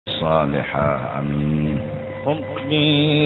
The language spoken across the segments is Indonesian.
صالحا. آمين. خبري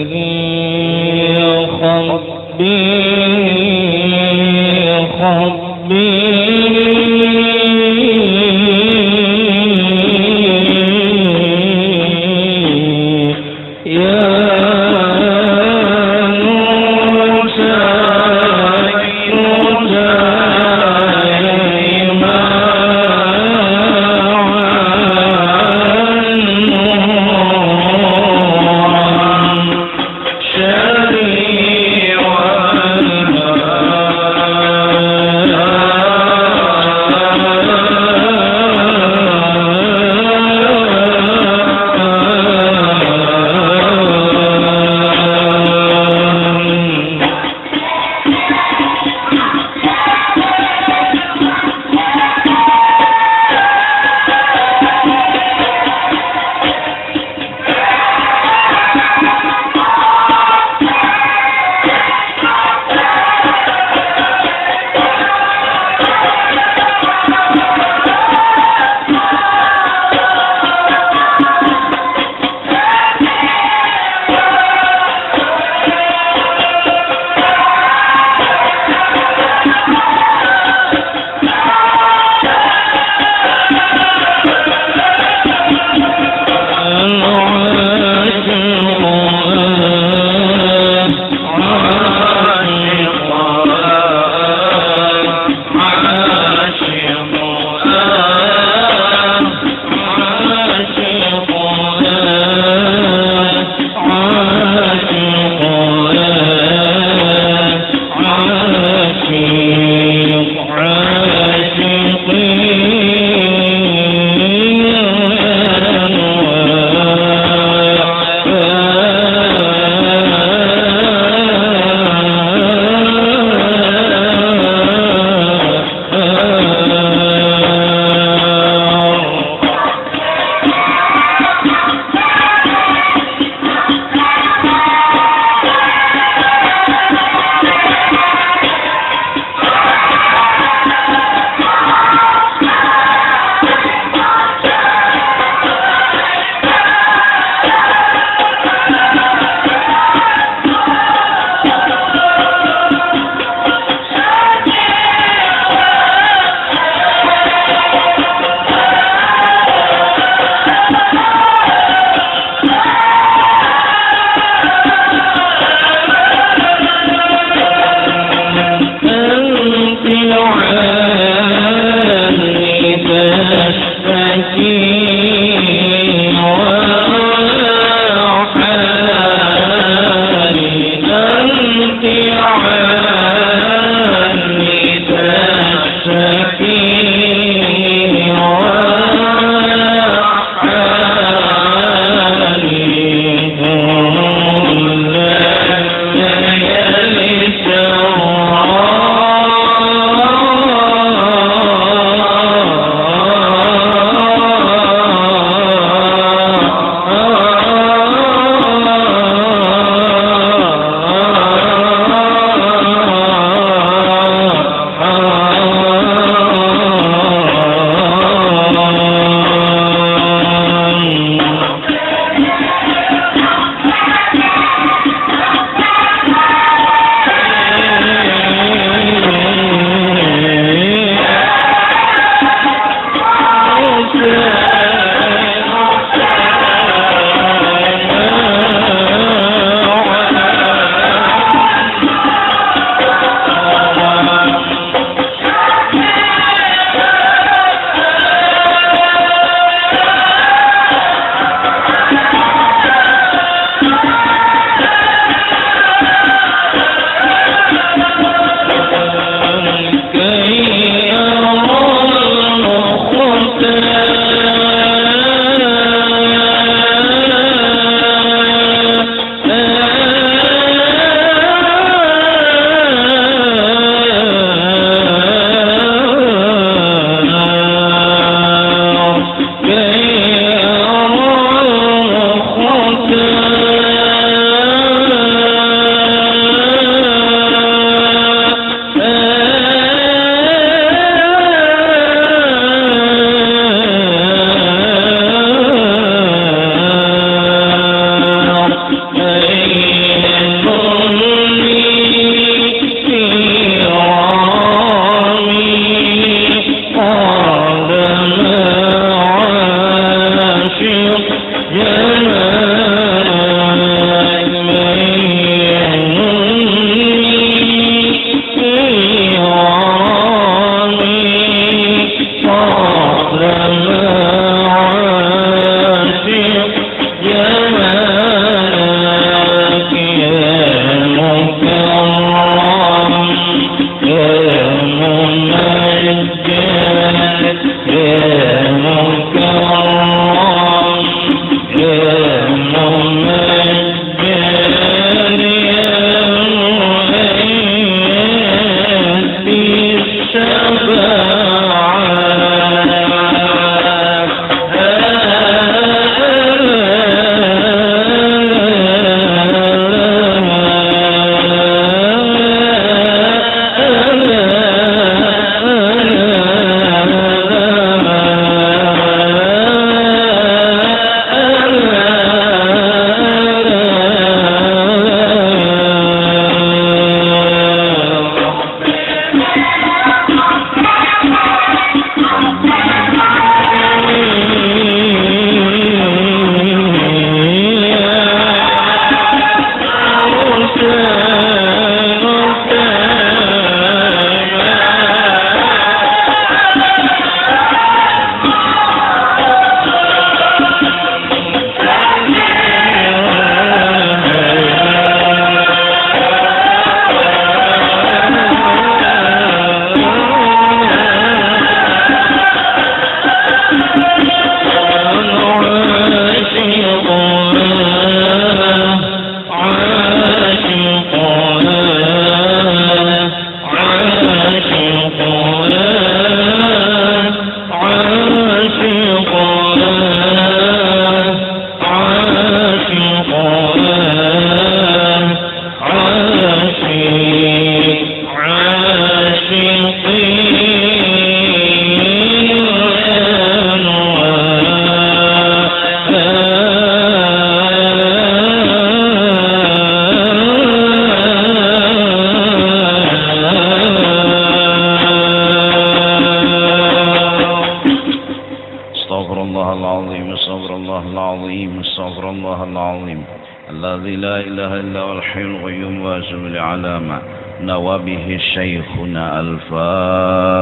الذي لا إله إلا هو الحي القيوم وأسأل على ما نوى به شيخنا. الفاتحة.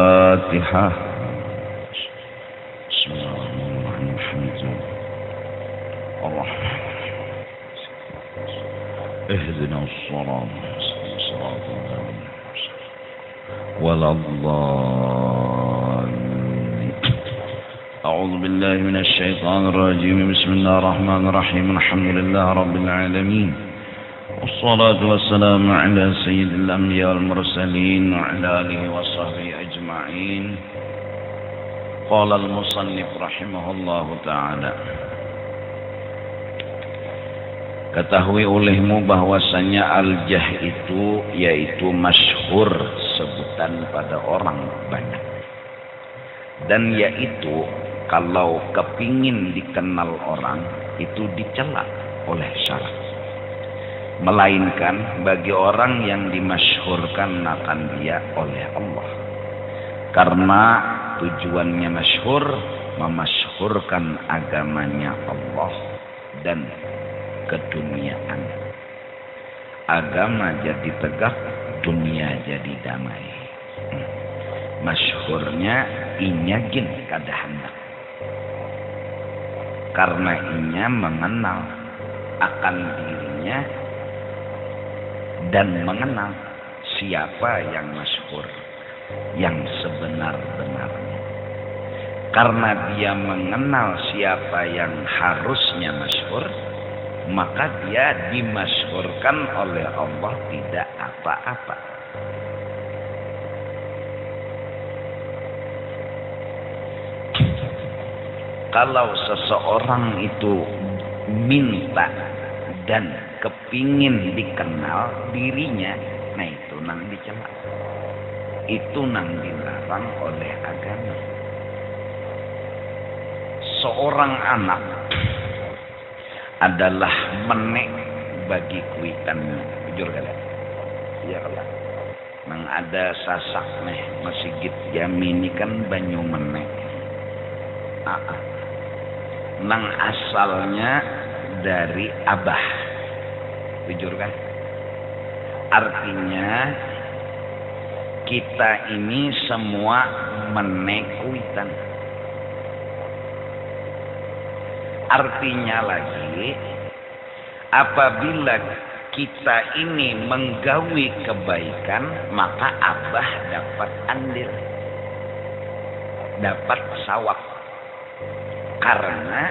بسم الله الرحمن الرحيم. الحمد لله الرحمن اهدنا الصراط ولا الضالين. أعوذ بالله من الشيطان الرجيم. بسم الله الرحمن الرحيم. الحمد لله رب العالمين، والصلاة والسلام على سيد الأنبياء والمرسلين وعلى آله وصحبه أجمعين. قال المصنف رحمه الله تعالى, ketahui olehmu bahwasanya al-jah itu yaitu masyhur, sebutan pada orang banyak, dan yaitu kalau kepingin dikenal orang itu dicela oleh syarat, melainkan bagi orang yang dimasyhurkan akan dia oleh Allah, karena tujuannya masyhur memasyhurkan agamanya Allah dan keduniaan. Agama jadi tegak, dunia jadi damai. Masyhurnya inyagin kada hendak, karena inya mengenal akan dirinya dan mengenal siapa yang masyhur, yang sebenar-benarnya. Karena dia mengenal siapa yang harusnya masyhur, maka dia dimasyhurkan oleh Allah tidak apa-apa. Kalau seseorang itu minta dan kepingin dikenal dirinya, nah itu nang dicela, itu nang dilarang oleh agama. Seorang anak adalah menek bagi kuitannya, jujur kalian. Iya kalian. Nang ada sasak neh masjid Jamini kan banyu menek. nang asalnya dari abah. Jujur kan? Artinya kita ini semua menekuitan. Artinya lagi, apabila kita ini menggawi kebaikan, maka abah dapat andil, dapat sawab. Karena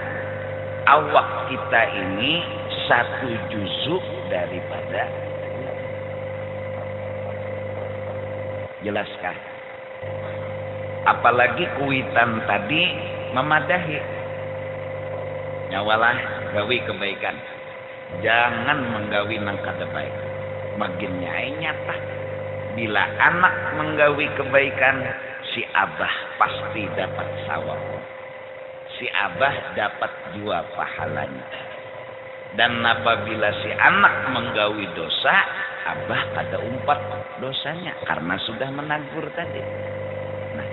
awak kita ini satu juzuk daripada. Jelaskah? Apalagi kuitan tadi memadahi. Nyawalah gawi kebaikan. Jangan menggawi nang kada baik. Makin nyai nyata. Bila anak menggawi kebaikan, si abah pasti dapat sawab. Si abah dapat jua pahalanya. Dan apabila si anak menggawi dosa, abah kada umpat dosanya karena sudah menegur tadi. Nah,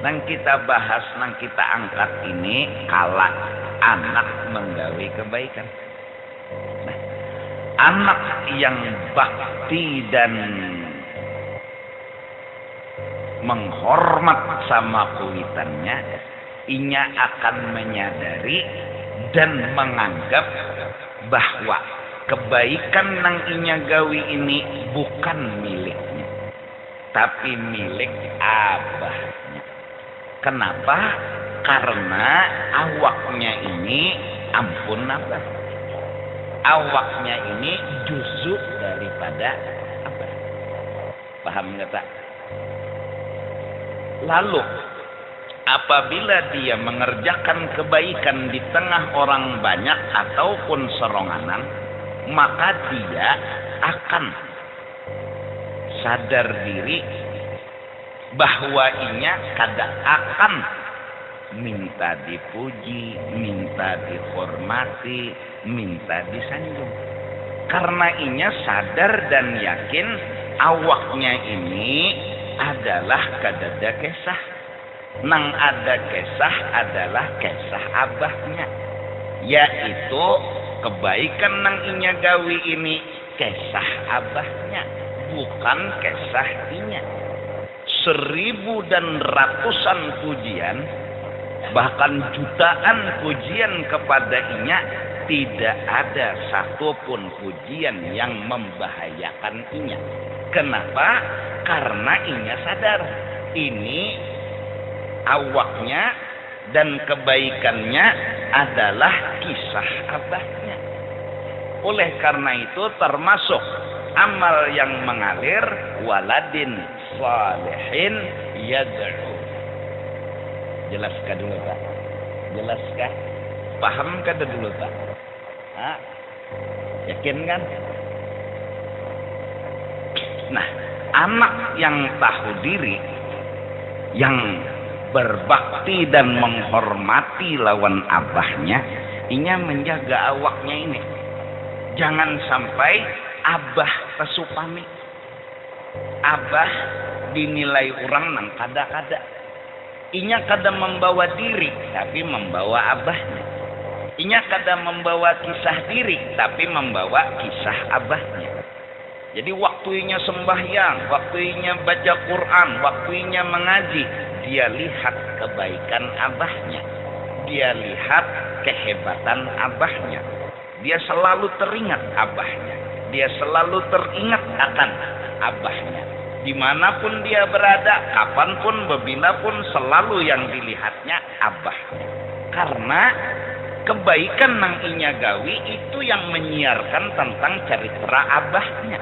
nang kita bahas, nang kita angkat ini kala anak menggawi kebaikan. Nah, anak yang bakti dan menghormat sama kuitannya, inya akan menyadari dan menganggap bahwa kebaikan nang inya gawi ini bukan miliknya, tapi milik abahnya. Kenapa? Karena awaknya ini, ampun abah, awaknya ini juzuk daripada abah. Paham nggak tak? Lalu apabila dia mengerjakan kebaikan di tengah orang banyak ataupun seronganan, maka dia akan sadar diri bahwa inya kada akan minta dipuji, minta dihormati, minta disanjung. Karena inya sadar dan yakin awaknya ini adalah kadada kesah. Nang ada kesah adalah kesah abahnya, yaitu kebaikan nang inya gawi ini kesah abahnya, bukan kesah inya. 1000 dan ratusan pujian, bahkan jutaan pujian kepada inya, tidak ada satupun pujian yang membahayakan inya. Kenapa? Karena inya sadar ini awaknya dan kebaikannya adalah kisah abahnya. Oleh karena itu termasuk amal yang mengalir, waladin salihin yad'u. Jelaskah dulu Pak? Jelaskah? Pahamkah dulu Pak? Hah? Yakin kan? Nah, anak yang tahu diri, yang berbakti dan menghormati lawan abahnya, inya menjaga awaknya ini. Jangan sampai abah kesupami. Abah dinilai orang nang kada-kada. Inya kada membawa diri, tapi membawa abahnya. Inya kada membawa kisah diri, tapi membawa kisah abahnya. Jadi waktunya sembahyang, waktunya baca Quran, waktunya mengaji, dia lihat kebaikan abahnya. Dia lihat kehebatan abahnya. Dia selalu teringat abahnya. Dia selalu teringat akan abahnya. Dimanapun dia berada, kapanpun, bebilapun, selalu yang dilihatnya abahnya. Karena kebaikan nang inya gawi itu yang menyiarkan tentang cerita abahnya.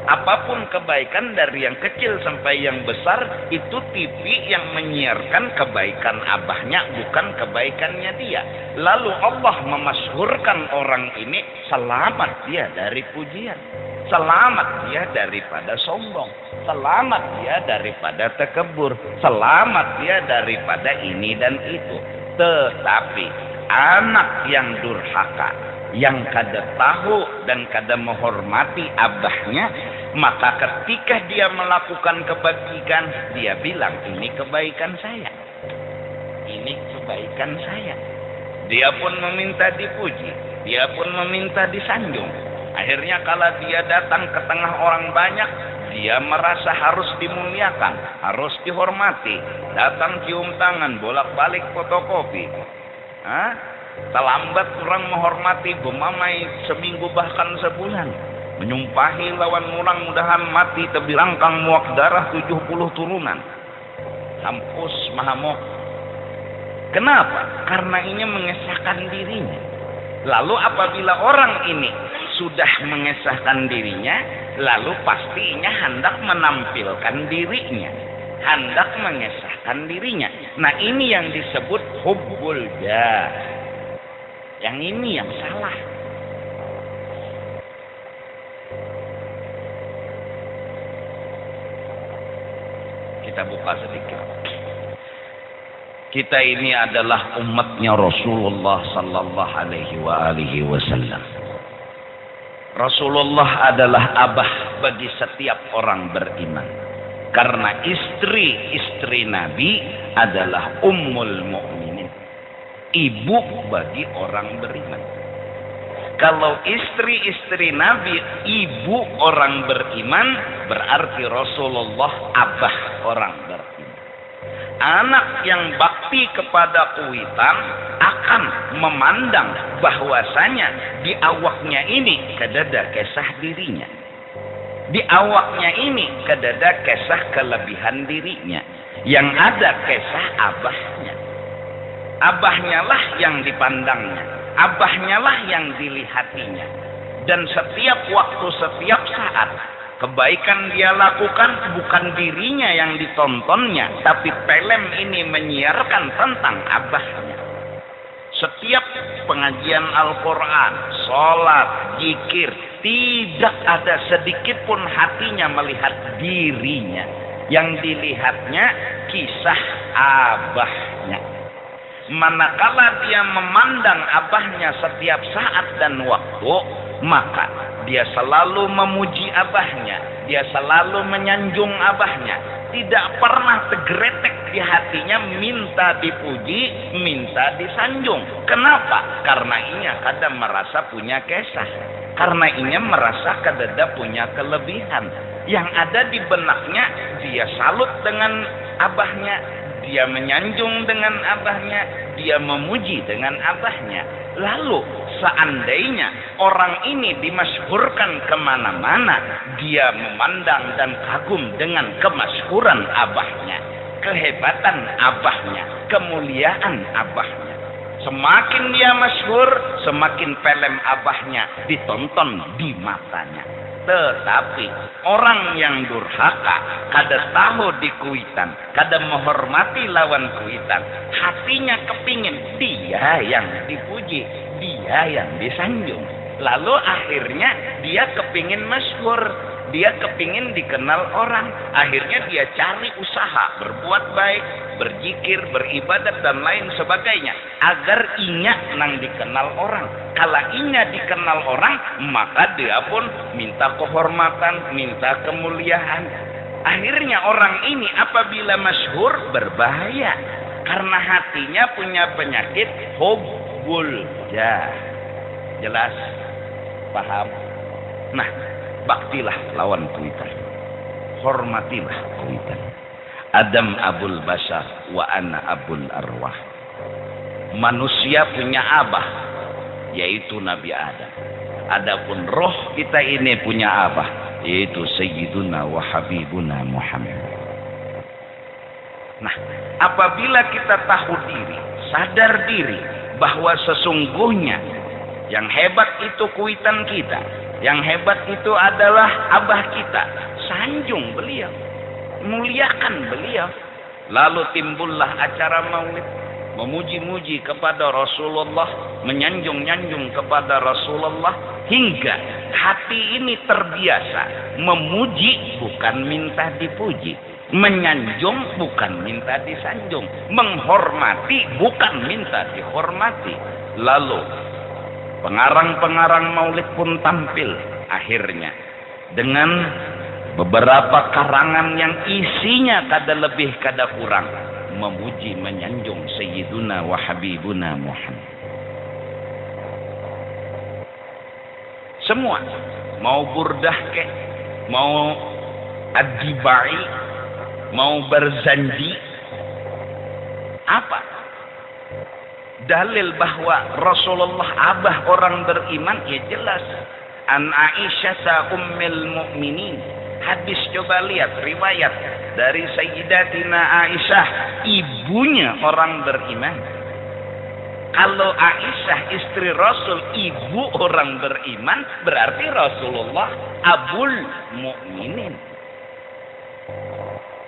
Apapun kebaikan dari yang kecil sampai yang besar, itu TV yang menyiarkan kebaikan abahnya, bukan kebaikannya dia. Lalu Allah memasyhurkan orang ini, selamat dia dari pujian, selamat dia daripada sombong, selamat dia daripada tekebur, selamat dia daripada ini dan itu. Tetapi anak yang durhaka, yang kada tahu dan kada menghormati abahnya, maka ketika dia melakukan kebaikan, dia bilang ini kebaikan saya, ini kebaikan saya. dia pun meminta dipuji, dia pun meminta disanjung. Akhirnya kalau dia datang ke tengah orang banyak, dia merasa harus dimuliakan, harus dihormati. Datang cium tangan, bolak-balik fotokopi. Terlambat orang menghormati, bemamai seminggu bahkan sebulan. Menyumpahi lawan orang mudahan mati, tebirangkang muak darah 70 turunan. Hampus mahamok. Kenapa? Karena ini mengesahkan dirinya. Lalu apabila orang ini sudah mengesahkan dirinya, lalu pastinya hendak menampilkan dirinya, hendak mengesahkan dirinya. Nah, ini yang disebut hubbul jah. Yang ini yang salah. Kita buka sedikit. Kita ini adalah umatnya Rasulullah sallallahu alaihi wasallam. Rasulullah adalah abah bagi setiap orang beriman. Karena istri Nabi adalah ummul mukminin, ibu bagi orang beriman. Kalau istri Nabi ibu orang beriman, berarti Rasulullah abah orang beriman. Anak yang bakti kepada kuitan akan memandang bahwasanya di awaknya ini kedada kesah dirinya. Di awaknya ini kedada kesah kelebihan dirinya. Yang ada kesah abahnya. Abahnya lah yang dipandangnya. Abahnya lah yang dilihatinya. Dan setiap waktu, setiap saat, kebaikan dia lakukan bukan dirinya yang ditontonnya, tapi film ini menyiarkan tentang abahnya. Setiap pengajian Al-Quran, sholat, zikir, tidak ada sedikit pun hatinya melihat dirinya. Yang dilihatnya kisah abahnya. Manakala dia memandang abahnya setiap saat dan waktu, maka dia selalu memuji abahnya, dia selalu menyanjung abahnya, tidak pernah tergretek di hatinya minta dipuji, minta disanjung. Kenapa? Karena ia kadang merasa punya kesah, karena ia merasa kadada punya kelebihan. Yang ada di benaknya, dia salut dengan abahnya, dia menyanjung dengan abahnya, dia memuji dengan abahnya. Lalu seandainya orang ini dimasyhurkan kemana-mana, dia memandang dan kagum dengan kemasyhuran abahnya, kehebatan abahnya, kemuliaan abahnya. Semakin dia masyhur, semakin film abahnya ditonton di matanya. Tetapi orang yang durhaka, kada tahu di kuitan, kada menghormati lawan kuitan, hatinya kepingin dia yang dipuji, dia yang disanjung. Lalu akhirnya dia kepingin masyhur, dia kepingin dikenal orang. Akhirnya dia cari usaha, berbuat baik, berzikir, beribadat dan lain sebagainya, agar inya nang dikenal orang. Kalau inya dikenal orang, maka dia pun minta kehormatan, minta kemuliaan. Akhirnya orang ini apabila masyhur berbahaya, karena hatinya punya penyakit hubbul jah. Jelas? Paham? Nah, baktilah lawan kuitan, hormatilah kuitan. Adam abul bashar wa ana abul arwah. Manusia punya abah, yaitu Nabi Adam. Adapun roh kita ini punya abah, yaitu Sayyiduna wa Habibuna Muhammad. Nah, apabila kita tahu diri, sadar diri bahwa sesungguhnya yang hebat itu kuitan kita, yang hebat itu adalah abah kita, sanjung beliau, muliakan beliau. Lalu timbullah acara maulid, memuji-muji kepada Rasulullah, menyanjung-nyanjung kepada Rasulullah, hingga hati ini terbiasa memuji bukan minta dipuji, menyanjung bukan minta disanjung, menghormati bukan minta dihormati. Lalu pengarang-pengarang maulid pun tampil akhirnya dengan beberapa karangan yang isinya kada lebih kada kurang memuji menyanjung Sayyiduna wa Habibuna Muhammad. Semua. Mau burdah kek, mau ad-dibai, mau berzandi. Apa? Dalil bahwa Rasulullah abah orang beriman, ya jelas. An Aisyah ummil mu'minin. Hadis, coba lihat riwayat dari Sayyidatina Aisyah, ibunya orang beriman. Kalau Aisyah istri Rasul, ibu orang beriman, berarti Rasulullah abul mu'minin.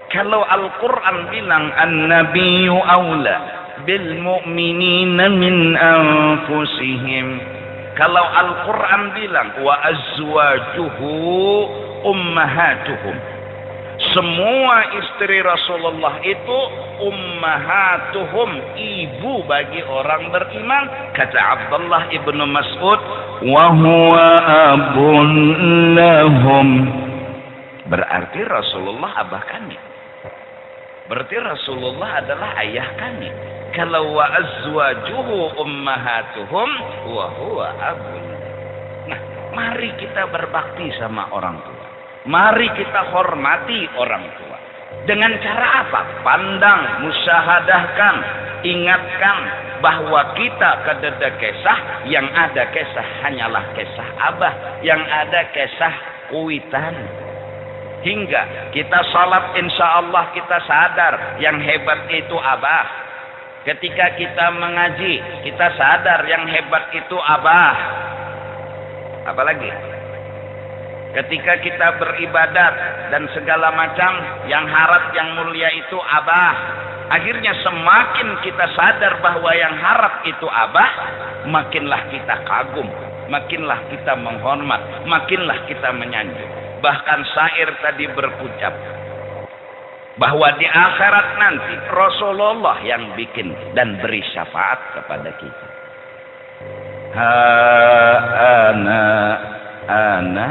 Kalau Al-Quran bilang an-nabiyyu awla bil mu'minina min anfusihim. Kalau Al-Quran bilang wa azwajuhu ummahatuhum. Semua istri Rasulullah itu ummahatuhum, ibu bagi orang beriman. Kata Abdullah ibnu Mas'ud, wa huwa abun lahum. Berarti Rasulullah abah kami. Berarti Rasulullah adalah ayah kami. Kalau wa azwajuhu ummahatuhum wa huwa abun. Nah, mari kita berbakti sama orang tua. Mari kita hormati orang tua. Dengan cara apa? Pandang, musyahadahkan, ingatkan bahwa kita kededa kesah, yang ada kesah hanyalah kesah abah, yang ada kesah kuitan. Hingga kita salat, insya Allah kita sadar yang hebat itu abah. Ketika kita mengaji, kita sadar yang hebat itu abah. Apalagi? Ketika kita beribadat dan segala macam yang harap yang mulia itu abah. Akhirnya semakin kita sadar bahwa yang harap itu abah, makinlah kita kagum, makinlah kita menghormat, makinlah kita menyanjung. Bahkan syair tadi berucap bahwa di akhirat nanti Rasulullah yang bikin dan beri syafaat kepada kita. Ana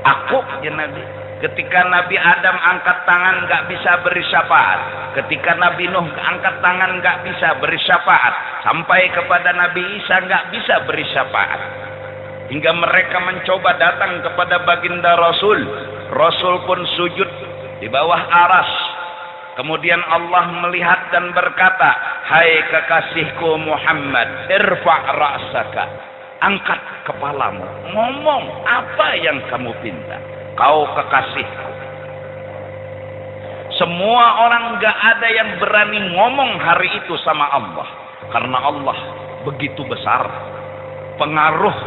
aku ya Nabi. Ketika Nabi Adam angkat tangan nggak bisa beri syafaat. Ketika Nabi Nuh angkat tangan nggak bisa beri syafaat. Sampai kepada Nabi Isa nggak bisa beri syafaat. Hingga mereka mencoba datang kepada baginda Rasul. Rasul pun sujud di bawah aras. Kemudian Allah melihat dan berkata, hai kekasihku Muhammad, irfa' ra'saka. Angkat kepalamu, ngomong apa yang kamu pinta, kau kekasihku. Semua orang gak ada yang berani ngomong hari itu sama Allah, karena Allah begitu besar pengaruh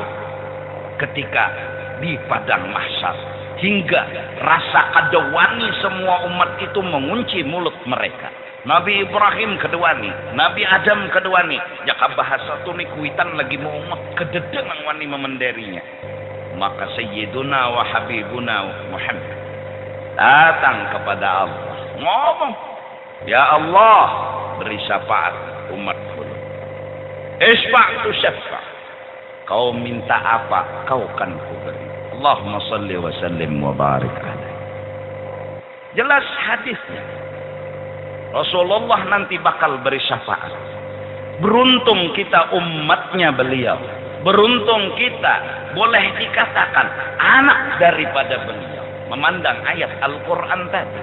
ketika di padang mahsyar, hingga rasa kadewani semua umat itu mengunci mulut mereka. Nabi Ibrahim kedewani, Nabi Adam kedewani. Jaka bahasa tu ni kuitan lagi mau umat kededeng wani memenderinya. Maka Sayyiduna wa Habibuna Muhammad datang kepada Allah, ngomong, ya Allah, beri syafaat umatku. Isfa' tu syafa'. Kau minta apa, kau kan kuberi. Allahumma salli wa sallim wa barik alaihi. Jelas hadisnya. Rasulullah nanti bakal beri syafaat. Beruntung kita umatnya beliau. Beruntung kita boleh dikatakan anak daripada beliau. Memandang ayat Al-Quran tadi.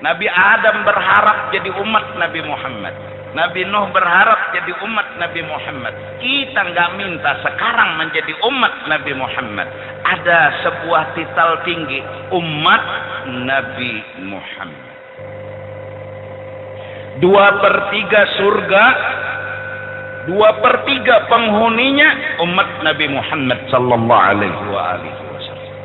Nabi Adam berharap jadi umat Nabi Muhammad. Nabi Nuh berharap jadi umat Nabi Muhammad. Kita nggak minta sekarang menjadi umat Nabi Muhammad. Ada sebuah titel tinggi, umat Nabi Muhammad. 2/3 surga, 2/3 penghuninya umat Nabi Muhammad sallallahu alaihi wasallam.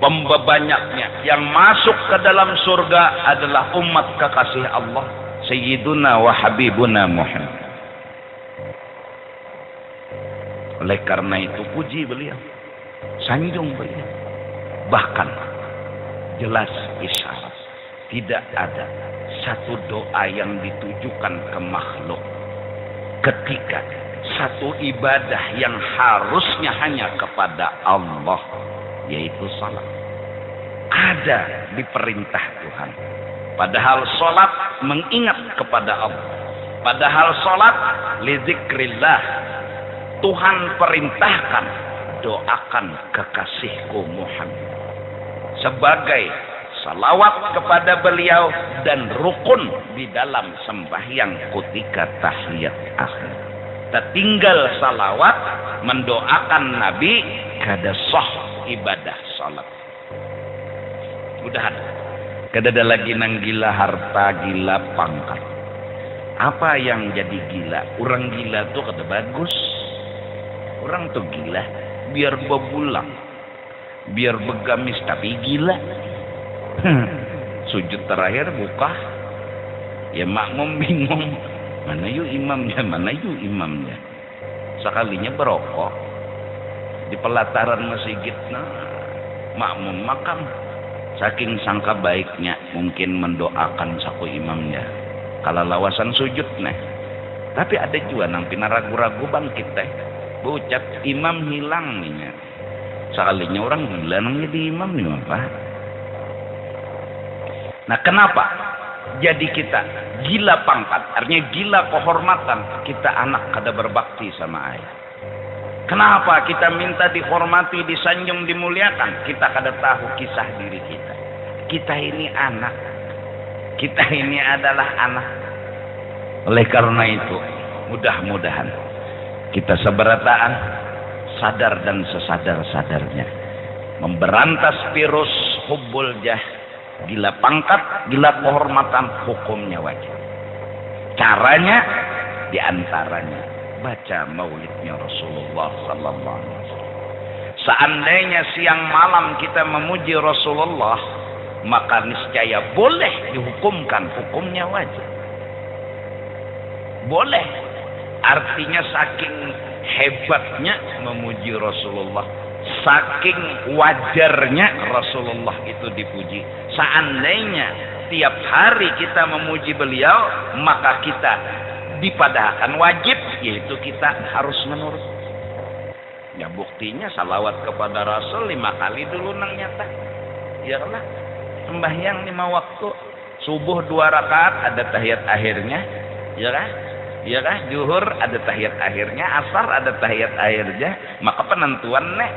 Pembanyaknya yang masuk ke dalam surga adalah umat kekasih Allah, Sayyiduna wa Habibuna Muhammad. Oleh karena itu puji beliau, sanjung beliau. Bahkan jelas isyarat, tidak ada satu doa yang ditujukan ke makhluk ketika satu ibadah yang harusnya hanya kepada Allah, yaitu salat, ada di perintah Tuhan. Padahal salat mengingat kepada Allah. Padahal salat li dzikrillah. Tuhan perintahkan, doakan kekasihku Muhammad sebagai salawat kepada beliau dan rukun di dalam sembahyang ketika tahiyat akhir. Tinggal salawat mendoakan Nabi kada sah ibadah salat. Mudahan kada ada lagi nang gila harta, gila pangkat. Apa yang jadi gila? Orang gila tuh kada bagus. Orang tuh gila biar bebulang, biar begamis tapi gila. Sujud terakhir buka, ya makmum bingung. Mana yuk imamnya, mana yuk imamnya. Sekalinya berokok di pelataran masjid, nah makmum makam. Saking sangka baiknya mungkin mendoakan saku imamnya kalau lawasan sujud nah. Tapi ada juga nang pina ragu-ragu bangkit teh. Bucat imam hilang nih. Sekalinya orang gila nang jadi imam nih apa? Nah kenapa? Jadi kita gila pangkat, artinya gila kehormatan. Kita anak kada berbakti sama ayah. Kenapa kita minta dihormati, disanjung, dimuliakan? Kita kada tahu kisah diri kita. Kita ini anak. Kita ini adalah anak. Oleh karena itu, mudah-mudahan kita seberataan sadar dan sesadar-sadarnya memberantas virus hubbul jah, gila pangkat, gila kehormatan, hukumnya wajib. Caranya diantaranya baca maulidnya Rasulullah sallallahu alaihi wasallam. Seandainya siang malam kita memuji Rasulullah, maka niscaya boleh dihukumkan hukumnya wajib. Boleh. Artinya saking hebatnya memuji Rasulullah, saking wajarnya Rasulullah itu dipuji. Seandainya tiap hari kita memuji beliau, maka kita dipadahkan wajib, yaitu kita harus menurut. Ya buktinya salawat kepada Rasul 5 kali dulu nang nyata. Ya lah, sembahyang 5 waktu, subuh 2 rakaat ada tahiyat akhirnya, ya kan? Ya kan? Zuhur ada tahiyat akhirnya, asar ada tahiyat akhirnya, maka penentuan nih.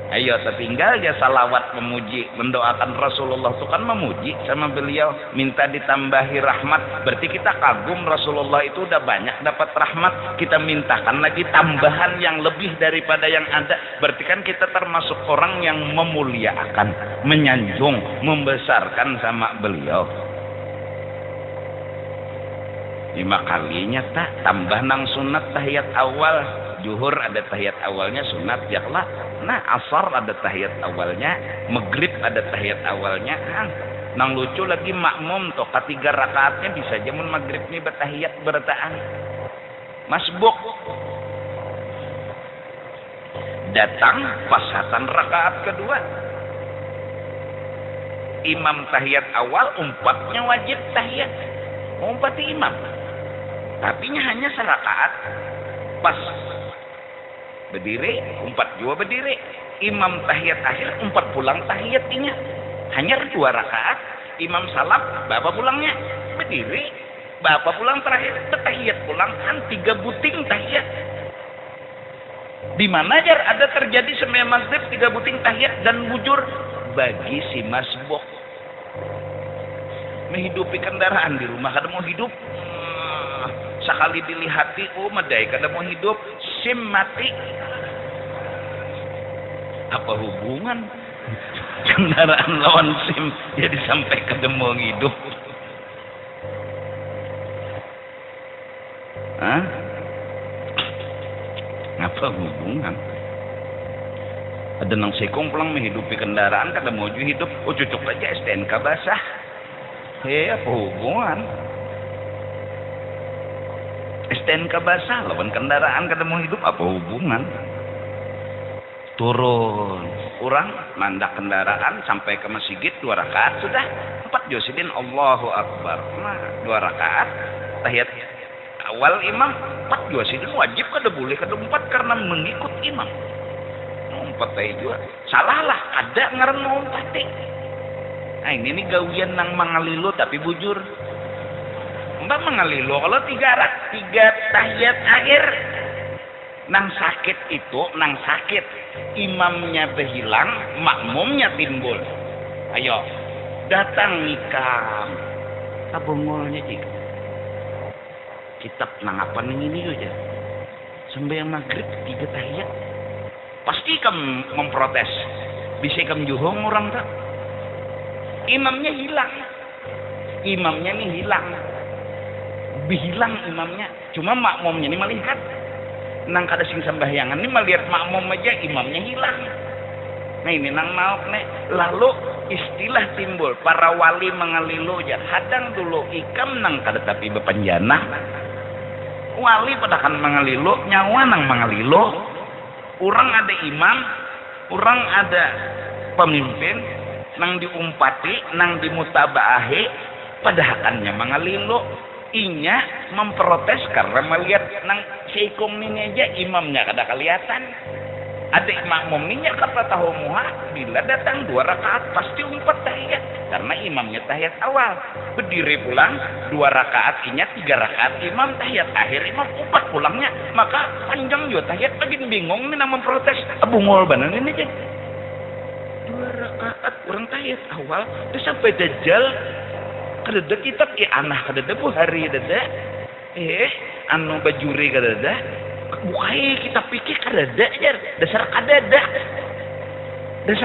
Ayo tertinggal ya salawat memuji, mendoakan Rasulullah itu kan memuji sama beliau, minta ditambahi rahmat. Berarti kita kagum Rasulullah itu udah banyak dapat rahmat, kita mintakan lagi tambahan yang lebih daripada yang ada. Berarti kan kita termasuk orang yang memuliakan, menyanjung, membesarkan sama beliau. 5 kalinya tak tambah nang sunat tahiyat awal. Zuhur ada tahiyat awalnya sunat ya lah. Nah asar ada tahiyat awalnya, maghrib ada tahiyat awalnya. Nang lucu lagi makmum toh ketiga rakaatnya bisa jamun maghrib nih bertahiyat bertaan. Masbuk datang pasatan rakaat kedua. Imam tahiyat awal umpatnya wajib tahiyat. Umpat imam. Tapi hanya serakaat. Pas berdiri, umpat juga berdiri. Imam tahiyat akhir, umpat pulang tahiyatnya. Hanya 2 rakaat. Imam salam, bapak pulangnya berdiri. Bapak pulang terakhir, tahiyat pulang. 3 buting tahiyat. Di mana aja ada terjadi sembahyang maghrib 3 buting tahiyat dan bujur bagi si masbuk. Menghidupi kendaraan di rumah kada mau hidup. Sekali dilihati, oh medai kada mau hidup, SIM mati. Apa hubungan kendaraan lawan SIM jadi sampai kada mau hidup? Hah? Apa hubungan? Ada nang sekong pulang menghidupi kendaraan kada mau hidup, oh cucuk aja STNK basah. Apa hubungan? STNK basah lawan kendaraan kada mau hidup, apa hubungan? Turun orang mandak kendaraan sampai ke masjid 2 rakaat sudah 4 josidin Allahu Akbar. Nah 2 rakaat tahiyat awal imam 4 josidin wajib kada boleh kada 4 karena mengikut imam. 4 juga salah lah, ada ngaran mau 4. Nah ini nih gawian nang mangalilo tapi bujur. Mbak mengalilo kalau 3 tahiyat akhir Nang sakit itu, nang sakit imamnya berhilang, makmumnya timbul. Ayo, datang nikam. Tabungolnya jika. Kitab nang apa ini aja. Sembahyang maghrib 3 tahiyat. Pasti kamu memprotes. Bisa kamu juhong orang tak? Imamnya hilang. Imamnya nih hilang. Hilang imamnya. Cuma makmumnya ini melihat. Nang kada sing sembahyangan ini melihat makmum aja imamnya hilang. Nah ini nang maaf nih. Lalu istilah timbul. Para wali mengalilu aja. Hadang dulu ikam nang kada tapi bepanjana. Wali pada kan mengalilu. Nyawa nang mengalilu. Orang ada imam. Orang ada pemimpin. Nang diumpati. Nang dimutabaahi. Padahakannya mengalilu. Inya memprotes karena melihat nang seikung ini aja imamnya kada kelihatan. Ada makmum ini kata tahu muha bila datang 2 rakaat pasti 4 tahiyat karena imamnya tahiyat awal. Berdiri pulang 2 rakaat inya 3 rakaat imam tahiyat akhir imam 4 pulangnya maka panjang juga tahiyat lagi bingung nih nang memprotes abungol banan ini aja 2 rakaat orang tahiyat awal terus sampai dajjal kadada kitab anah kadada Buhari kadada anu bajuri kadada bukai kita pikir kadada aja dasar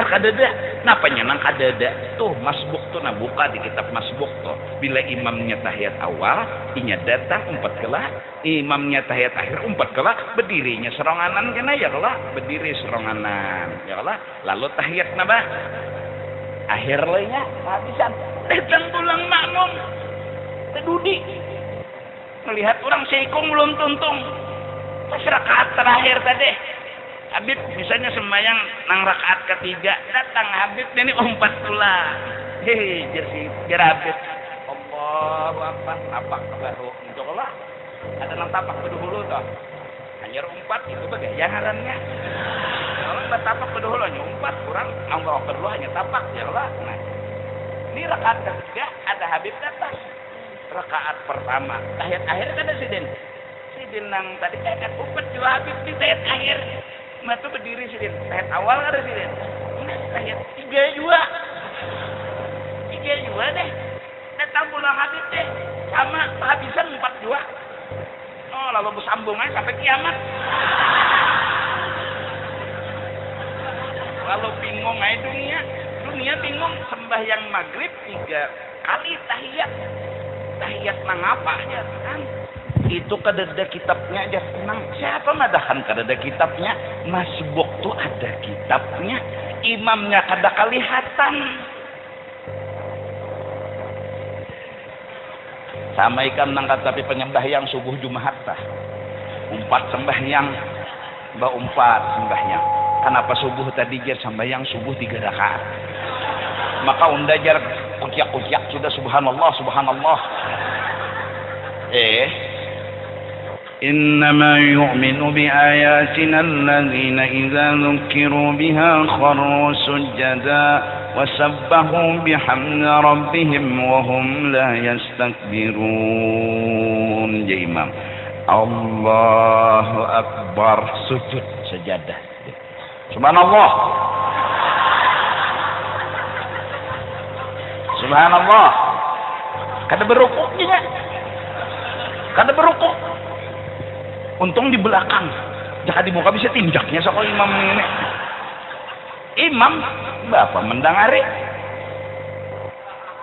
kadada napanya nang kadada tuh masbuk tuh nah buka di kitab masbuk tuh bila imamnya tahiyat awal inya datang 4 kala imamnya tahiyat akhir 4 kala berdirinya seronganan kena ya kala berdiri seronganan ya kala lalu tahiyat naba akhir lainnya habisan datang pulang makmum terdudi melihat orang seikung belum tuntung pas rakaat terakhir tadi Habib misalnya sembahyang nang rakaat ketiga datang Habib ini umpat pula jer Habib Allahu Akbar tapak baru insyaallah ada nang tapak kedahulu toh hanya umpat itu bagaimana kalau tapak kedahulu hanya umpat kurang angka kedua hanya tapak ya Allah nah ini rakaat ketiga ada Habib datang rakaat pertama tahiyat akhir ada sidin nang tadi tahiyat umpat juga Habib di tahiyat akhir matu berdiri sidin tahiyat awal ada sidin nah tahiyat 3 juga deh datang pulang Habib deh sama habisan 4 juga oh lalu bersambung aja sampai kiamat lalu bingung aja dunia bingung sembahyang maghrib 3 kali tahiyat nang apa aja kan itu kadada kitabnya aja tenang siapa madahan kadada kitabnya masbuk tuh ada kitabnya imamnya kada kelihatan sama ikan nang tapi penyembahyang subuh Jumat tah umpat sembahyang mbak umpat sembahyang kenapa subuh tadi jar sembahyang subuh 3 rakaat maka unda jar kuciak sudah subhanallah إنما يؤمن بآياتنا الذين إذا ذكروا بها خروا سجدا وسبحوا بحمد ربهم وهم لا يستكبرون ya imam Allahu Akbar sujud sajadah subhanallah kada berukuk juga kada berukuk untung di belakang jika di muka bisa tinjaknya sama imam ini imam bapak mendangari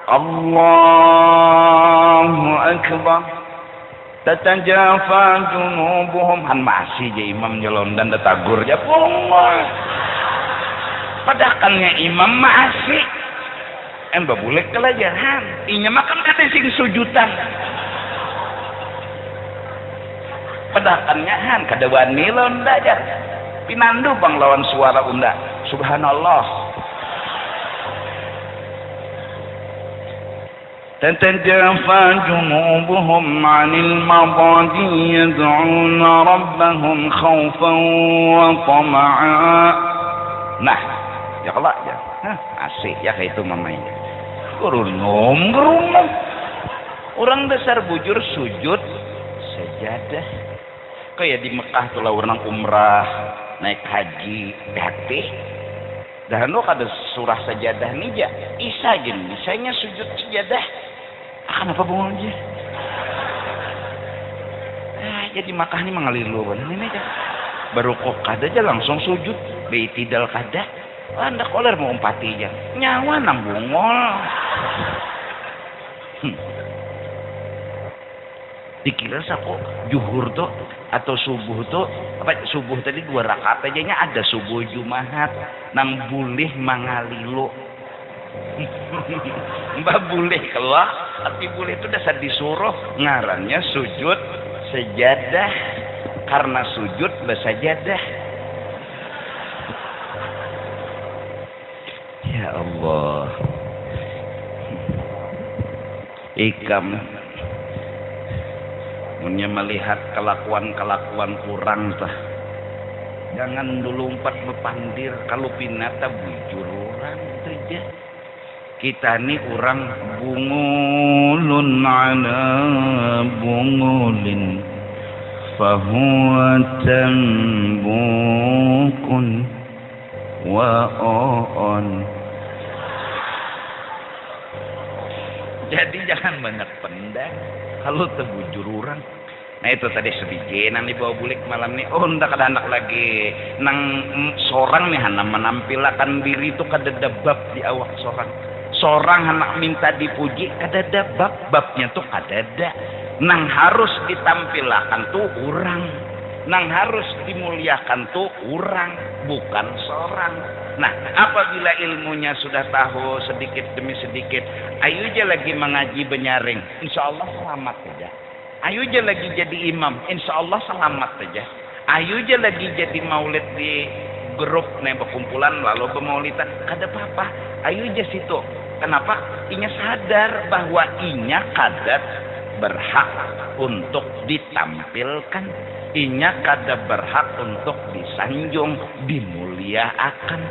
Allahu Akbar tatajafa junubuhum han masih je imam nyelon dan detagur ya Allah padahalnya imam masih boleh kelajaran inya makan kata sing sujudan padahalnya han kada wani londa aja pinandu bang lawan suara unda subhanallah تتجافى جنوبهم عن المضاجع يدعون ربهم خوفا وطمعا nah ya kalau ya asik ya kayak itu mamanya gerunum orang dasar bujur sujud sajadah kayak di Mekah tuh lah orang umrah naik haji hati dan lo kada surah sajadah nih ja isa gini misalnya sujud sajadah akan apa bungul aja jadi Mekah nih mengalilu benar ini aja baru kok kada aja langsung sujud beitidal kada anda koler mau empati aja nyawa nang bungol dikira kok juhur tuh atau subuh tuh apa subuh tadi 2 rakaat aja nya ada subuh Jumat nang boleh mangalilo mbak boleh keluar tapi boleh itu dasar disuruh ngarannya sujud sejadah karena sujud bersajadah ya Allah ikam punya melihat kelakuan-kelakuan kurang tah jangan dulu umpat bepandir kalau pinata bujur orang saja kita nih orang bungulun ala bungulin fahuwa tambukun wa'on jadi jangan banyak pendek kalau terbujur orang nah itu tadi sedikit nang dibawa bulik malam nih oh ndak ada anak lagi nang seorang nih hana menampilkan diri itu kada debab di awak seorang anak minta dipuji kada debab babnya tuh kada ada nang harus ditampilkan tuh orang nang harus dimuliakan tuh orang bukan seorang nah apabila ilmunya sudah tahu sedikit demi sedikit ayo aja lagi mengaji benyaring insyaallah selamat aja ayo aja lagi jadi imam insyaallah selamat aja ayo aja lagi jadi maulid di grup nih berkumpulan lalu bermaulidan kada apa-apa ayo aja situ kenapa inya sadar bahwa inya kada berhak untuk ditampilkan inya kada berhak untuk disanjung dimuliakan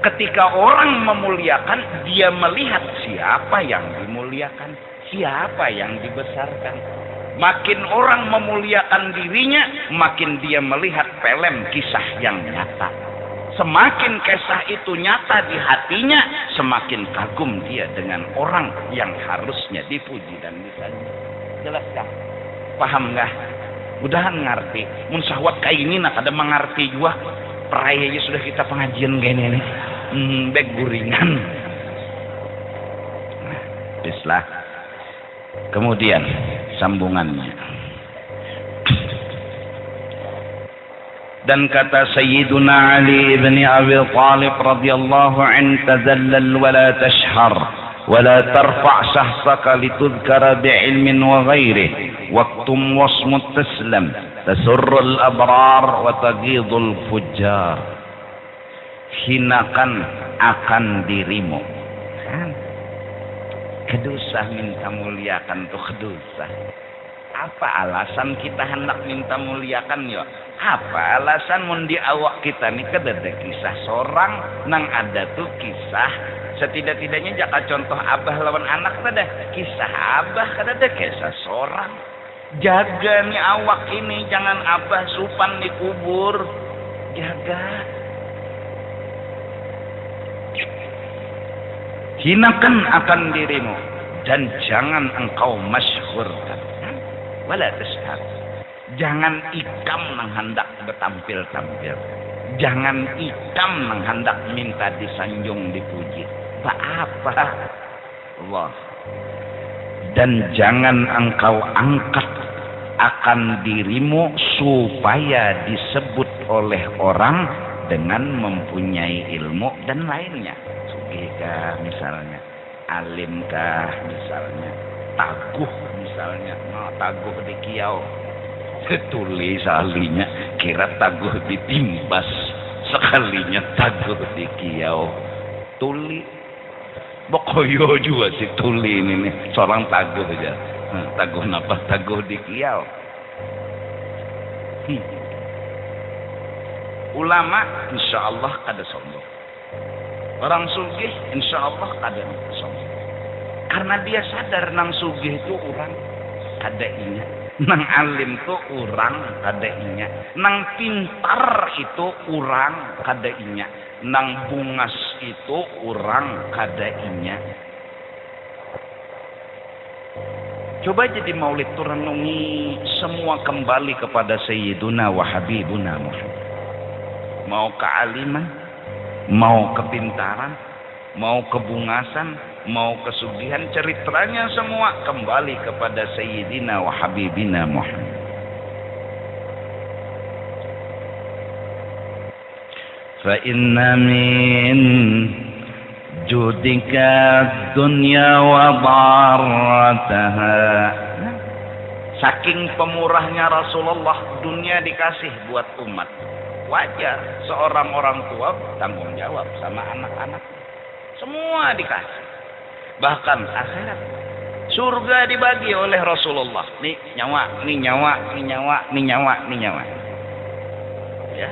ketika orang memuliakan dia melihat siapa yang dimuliakan siapa yang dibesarkan makin orang memuliakan dirinya makin dia melihat film kisah yang nyata semakin kisah itu nyata di hatinya semakin kagum dia dengan orang yang harusnya dipuji dan disanjung jelas kah paham nggak mudahan ngerti mun sahwat kayak ini nak ada mengerti juga perayanya sudah kita pengajian gini nih baik guringan nah, bislah kemudian sambungannya dan kata Sayyiduna Ali ibn Abi Thalib radhiyallahu an tazallal wa la tashhar wa la tarfa' shahsaka litudhkara bi'ilmin wa ghairihi waqtum wasmut taslam tasurrul abrar wa taghidul fujjar hinakan akan dirimu kedosa minta muliakan tuh kedosa apa alasan kita hendak minta muliakan yo apa alasan mun di awak kita nih kada ada kisah seorang nang ada tuh kisah setidak-tidaknya jaka contoh abah lawan anak ada kisah abah kada ada kisah seorang jaga nih awak ini jangan abah supan dikubur jaga hinakan akan dirimu dan jangan engkau masyhurkan wala tashhad jangan ikam nang hendak bertampil-tampil jangan ikam nang hendak minta disanjung dipuji apa Allah dan jangan engkau angkat akan dirimu supaya disebut oleh orang dengan mempunyai ilmu dan lainnya sugihkah misalnya alimkah misalnya taguh misalnya taguh di kiau tulis ahlinya kira taguh ditimbas sekalinya taguh di kiau tuli bokoyo juga si tuli ini nih seorang taguh aja taguh napa taguh di kiau ulama insyaallah kada sombong orang sugih insyaallah kada sombong karena dia sadar nang sugih itu orang kada ingat Nang alim tuh urang kadainya, nang pintar itu urang kadainya, nang bungas itu urang kadainya. Coba jadi maulid tuh renungi semua kembali kepada Sayyiduna wa Habibuna Muhammad. Mau kealiman, mau kepintaran, mau kebungasan, mau kesugihan, ceritanya semua kembali kepada Sayyidina wa Habibina Muhammad. Fa inna min judika dunya wa darataha. Saking pemurahnya Rasulullah, dunia dikasih buat umat. Wajar seorang orang tua tanggung jawab sama anak-anak. Semua dikasih. Bahkan akhirat, surga dibagi oleh Rasulullah. Nih nyawa, nih nyawa, nih nyawa, nih nyawa, nih nyawa. Ya.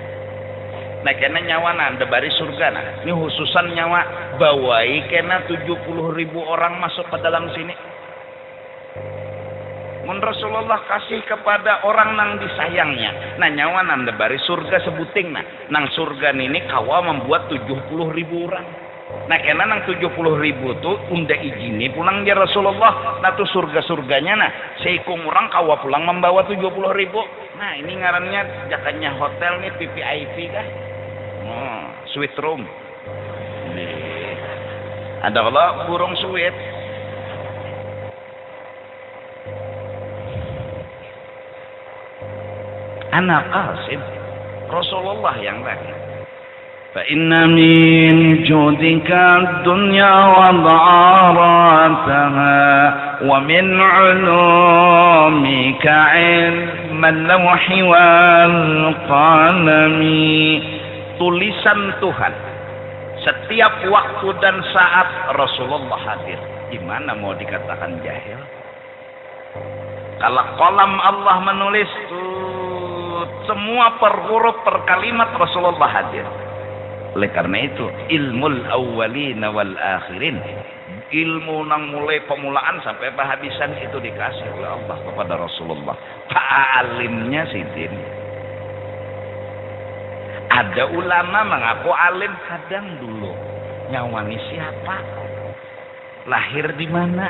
Nah kena nyawa nanda bari surga nah. Ini khususan nyawa bawai kena 70.000 orang masuk ke dalam sini. Mun Rasulullah kasih kepada orang nang disayangnya. Nah nyawa nanda bari surga sebuting nah. Nang surga ini kawa membuat 70.000 orang. Nah kena nang 70.000 tuh unda izini pulang ya Rasulullah. Nah tuh surga-surganya nah seikung orang kawa pulang membawa 70.000. Nah ini ngarannya jakannya hotel nih VVIP kah? Oh, suite room. Nih. Ada kalau burung suite. Anak Qasim Rasulullah yang tadi. فإن من جودك الدنيا وضعراتها ومن علومك علم اللوح والقلم. Tulisan Tuhan setiap waktu dan saat Rasulullah hadir. Gimana mau dikatakan jahil? Kalau kolam Allah menulis semua per huruf per kalimat Rasulullah hadir. Oleh karena itu ilmul awwalina wal akhirin, ilmu nang mulai pemulaan sampai penghabisan itu dikasih oleh Allah kepada Rasulullah. Alimnya sidin. Ada ulama mengaku alim kadang dulu. Nyawani siapa? Lahir di mana?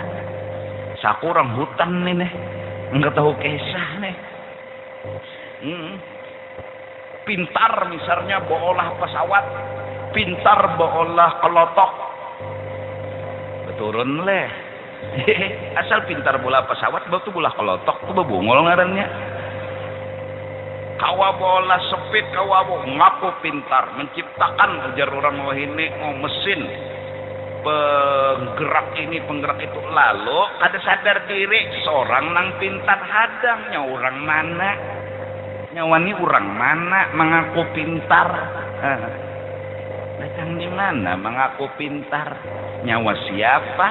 Sakurang hutan nih nih. Enggak tahu kisah nih. Pintar misalnya bolah pesawat, pintar bolah kelotok, beturun leh. Asal pintar bola pesawat, betul bola kelotok tuh bebungol ngarannya. Kawa bola sepit, kawa ngaku pintar, menciptakan ujar orang wahini mau mesin penggerak ini penggerak itu. Lalu kada sadar diri seorang nang pintar hadangnya orang mana. Nyawani orang mana mengaku pintar? Datang di mana mengaku pintar? Nyawa siapa?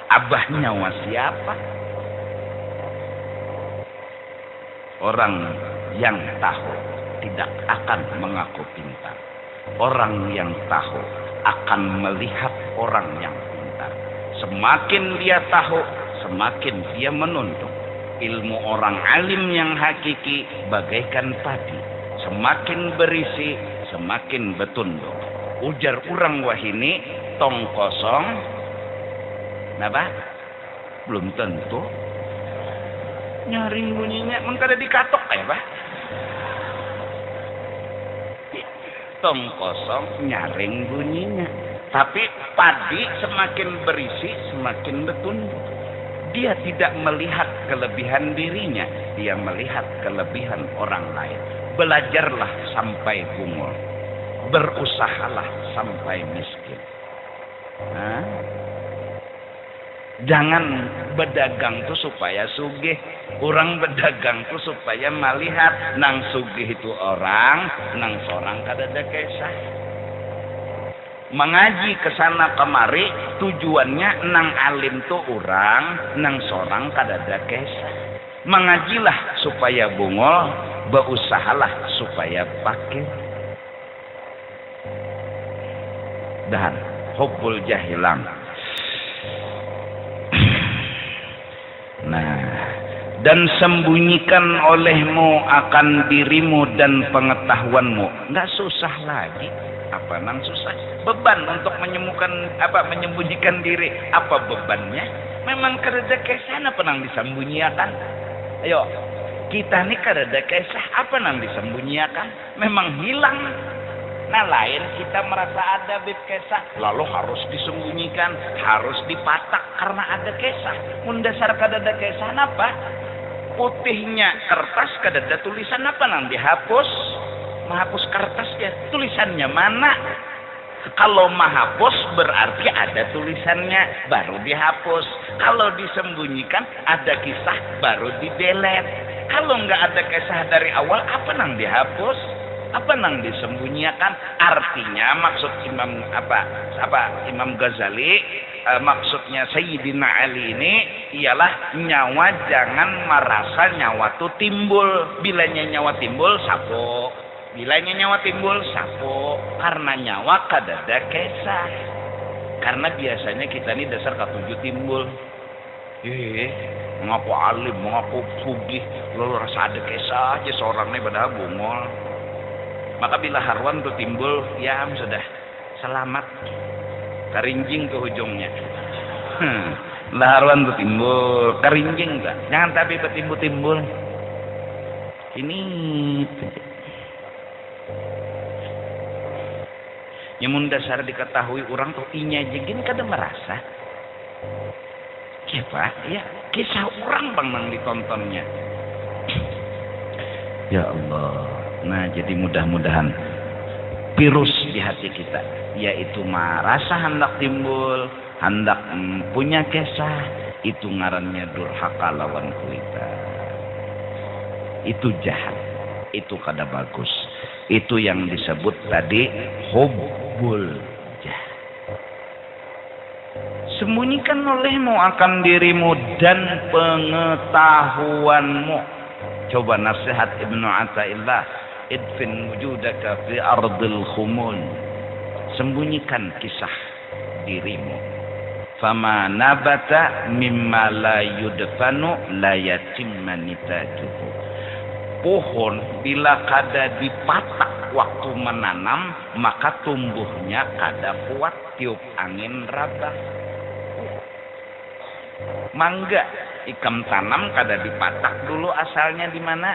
Abah nyawa siapa? Orang yang tahu tidak akan mengaku pintar. Orang yang tahu akan melihat orang yang pintar. Semakin dia tahu, semakin dia menuntut. Ilmu orang alim yang hakiki bagaikan padi, semakin berisi semakin betunduk. Ujar orang wahini tong kosong napa belum tentu nyaring bunyinya mengkada dikatok ya Pak. Tong kosong nyaring bunyinya, tapi padi semakin berisi semakin betunduk. Dia tidak melihat kelebihan dirinya, dia melihat kelebihan orang lain. Belajarlah sampai bungul, berusahalah sampai miskin. Jangan berdagang tuh supaya sugih. Orang berdagang tuh supaya melihat nang sugih itu orang, nang seorang kadada kisah. Mengaji kesana kemari tujuannya nang alim tuh orang, nang sorang kadada kisah. Mengajilah supaya bungol, berusahalah supaya pakir. Dan hubbul jahilang. Nah, dan sembunyikan olehmu akan dirimu dan pengetahuanmu. Nggak susah lagi. Apa nang susah? Beban untuk menyembunyikan diri. Apa bebannya? Memang kerja kesah apa nang disembunyikan? Ayo, kita nih kerja kesah apa nang disembunyikan? Memang hilang. Nah lain kita merasa ada bib kesah, lalu harus disembunyikan, harus dipatak karena ada kesah. Mundasar kadada kesah apa? Putihnya kertas kadada tulisan apa nang dihapus? Menghapus kertas ya, tulisannya mana? Kalau menghapus berarti ada tulisannya, baru dihapus. Kalau disembunyikan ada kisah, baru di-delete. Kalau nggak ada kisah dari awal, apa nang dihapus? Apa nang disembunyikan? Artinya maksud Imam Ghazali, maksudnya Sayyidina Ali ini ialah nyawa jangan merasa nyawa itu timbul. Bilanya nyawa timbul sapo. Bilanya nyawa timbul sapo. Karena nyawa kadada kesah. Karena biasanya kita ini dasar katujuh timbul. Mengaku alim, mengaku sugih, lalu rasa ada kesah aja seorangnya pada bungol. Maka bila harwan itu timbul, ya sudah selamat, karinjing ke ujungnya. Lah harwan itu timbul, karinjing tak? Jangan tapi betimbul-timbul. Ini yang dasar diketahui orang tuh inya jegin kada merasa. Siapa? Ya kisah orang bang nang ditontonnya. Ya Allah. Nah jadi mudah-mudahan virus di hati kita, yaitu merasa hendak timbul, hendak punya kisah, itu ngarannya durhaka lawan kita. Itu jahat, itu kada bagus. Itu yang disebut tadi hubbul jahat. Sembunyikan olehmu akan dirimu dan pengetahuanmu. Coba nasihat Ibnu Athaillah. Idfin wujudaka fi ardil khumul. Sembunyikan kisah dirimu. Fama nabata mimma la yudfanu la yatimma nitajuhu. Pohon bila kada dipatak waktu menanam, maka tumbuhnya kada kuat tiup angin rabah. Mangga ikam tanam kada dipatak dulu asalnya di mana?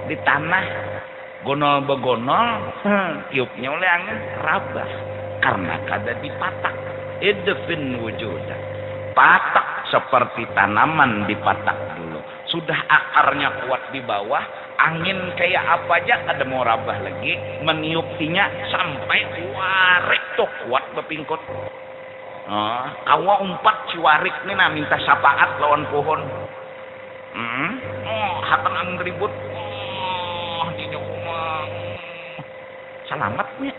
Di tanah. Gonol begonol, tiupnya oleh angin rabah karena kada dipatak. Idfin wujudah. Patak seperti tanaman dipatak dulu. Sudah akarnya kuat di bawah, angin kayak apa aja kada mau rabah lagi, meniuptinya sampai warik tuh kuat bepingkut. Kawa umpat ciwarik nih nah minta syafaat lawan pohon. Hatan angin ribut. Selamatnya.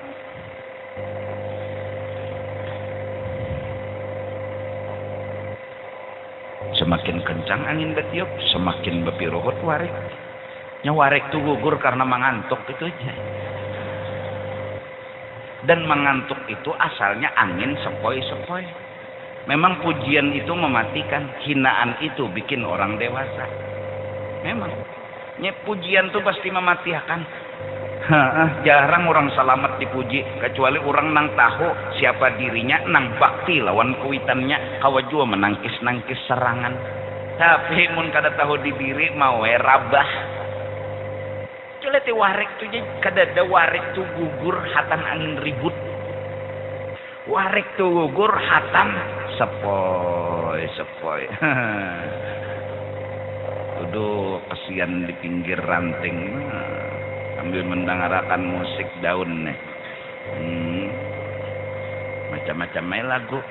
Semakin kencang angin betiup, semakin bepirohot warik. Warik tuh gugur karena mengantuk itu aja. Dan mengantuk itu asalnya angin sepoi-sepoi. Memang pujian itu mematikan, hinaan itu bikin orang dewasa. Memang. Pujian tuh pasti mematikan. Jarang orang selamat dipuji, kecuali orang nang tahu siapa dirinya, nang bakti lawan kuitannya, kawa jua menangkis-nangkis serangan. Tapi mun kada tahu di diri mau rabah. Coba ti warik tu kada ada warik tu gugur hatan angin ribut. Warik tu gugur hatan sepoi. Duduk kesian di pinggir ranting. Sambil mendengarkan musik daun nih. Macam-macam main lagu.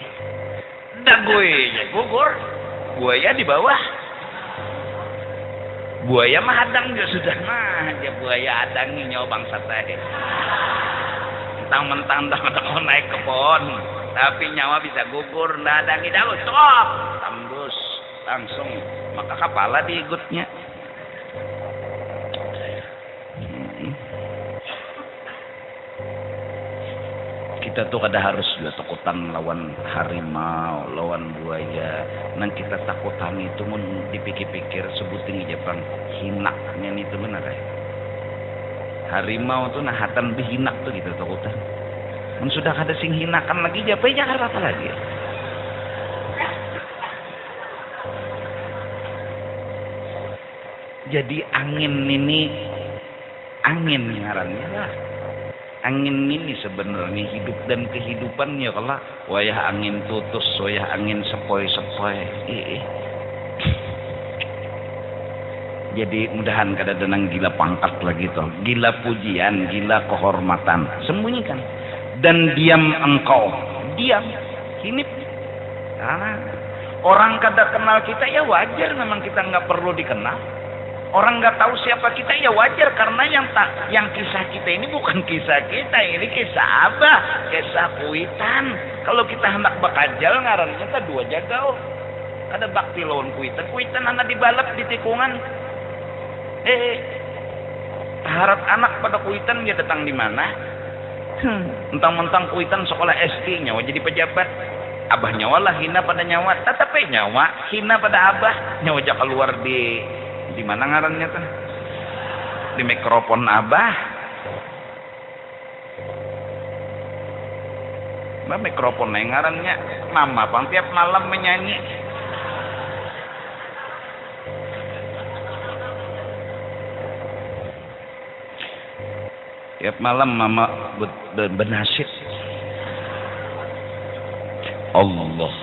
Dagoynya gugur. Buaya di bawah. Buaya mah hadang juga sudah mah. Dia buaya hadangi nyawa bangsa teh. Mentang-mentang naik ke pohon. Tapi nyawa bisa gugur. Nggak hadangi daun. Tok. Tembus. Langsung. Maka kepala diikutnya. kita tuh kada harus juga takutan lawan harimau, lawan buaya. Nang kita takutan itu mun dipikir-pikir sebutin Jepang hinaknya itu benar ya. Harimau tuh nahatan bihinak tuh gitu takutan. Mun sudah kada sing hinakan lagi japai jangan apa lagi. Jadi angin ngarannya lah. Angin ini sebenarnya hidup dan kehidupannya kalau wayah angin tutus, wayah angin sepoi-sepoi. Jadi mudahan kada denang gila pangkat lagi toh, gila pujian, gila kehormatan. Sembunyikan dan diam engkau, diam, hinip. Nah, orang kada kenal kita ya wajar, memang kita nggak perlu dikenal. Orang nggak tahu siapa kita ya wajar, karena yang kisah kita ini bukan kisah kita, ini kisah Abah, kisah Kuitan. Kalau kita hendak bakajal ngarannya kita dua jagau. Ada bakti lawan Kuitan. Kuitan anak dibalap di tikungan. Harap anak pada Kuitan dia datang di mana? Mentang-mentang Kuitan sekolah SD nyawa jadi pejabat. Abah nyawa lah hina pada nyawa, tetapi nyawa hina pada abah, nyawa aja keluar di mana ngarannya tuh? Di mikrofon abah. Mikrofon yang ngarannya mama bang tiap malam menyanyi. Tiap malam mama bernasyid. Allah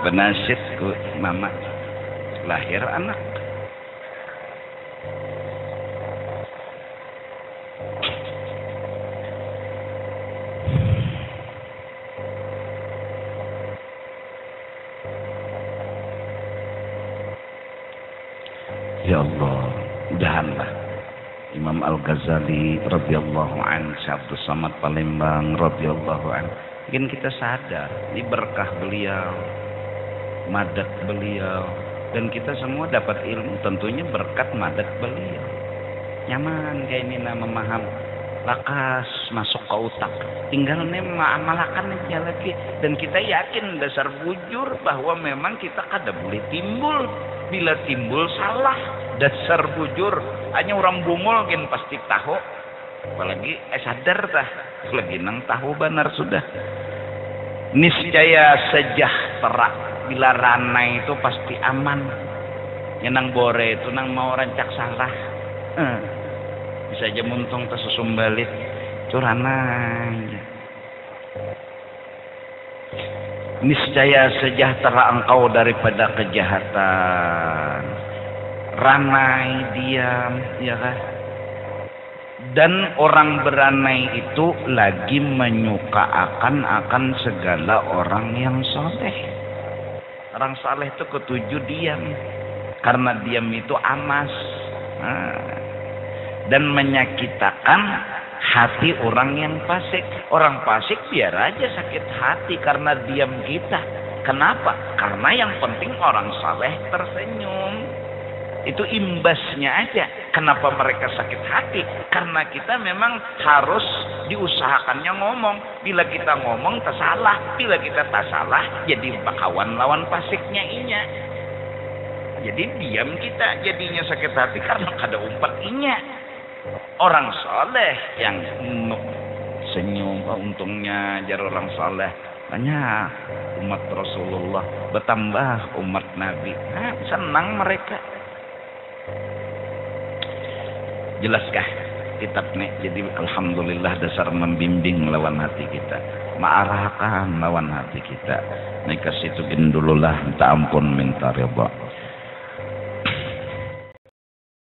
bernasyid ku mama lahir anak. Ya Allah, mudahanlah Imam Al-Ghazali radhiyallahu an, Syekh Abdul Samad Palembang radhiyallahu an, mungkin kita sadar ini berkah beliau, madat beliau, dan kita semua dapat ilmu tentunya berkat madat beliau. Nyaman kayak ini memaham, lakas masuk ke otak, tinggal mengamalkan aja lagi. Dan kita yakin dasar bujur bahwa memang kita kada boleh timbul. Bila timbul salah, dasar bujur. Hanya orang bungul kan pasti tahu. Apalagi sadar tah, lagi nang tahu benar sudah. Niscaya sejahtera. Bila ranai itu pasti aman. Yang bore itu nang mau rancak salah. Bisa aja muntung tersusum balik. Itu ranai. Niscaya sejahtera engkau daripada kejahatan. Ranai, diam, ya kan? Dan orang beranai itu lagi menyukaakan segala orang yang soleh. Orang saleh itu ketujuh diam, karena diam itu amas dan menyakitakan hati orang yang fasik. Orang fasik biar aja sakit hati karena diam kita. Kenapa? Karena yang penting orang saleh tersenyum. Itu imbasnya aja. Kenapa mereka sakit hati? Karena kita memang harus diusahakannya ngomong. Bila kita ngomong tersalah, bila kita tak salah, jadi bakawan lawan pasiknya inya. Jadi diam kita jadinya sakit hati karena kada umpat inya. Orang saleh yang senyum, untungnya jar orang saleh banyak umat Rasulullah bertambah umat Nabi. Senang mereka. Jelaskah kitabnya? Jadi alhamdulillah dasar membimbing lawan hati kita, ma'arahkan lawan hati kita. Nek situ dululah minta ampun minta ridha.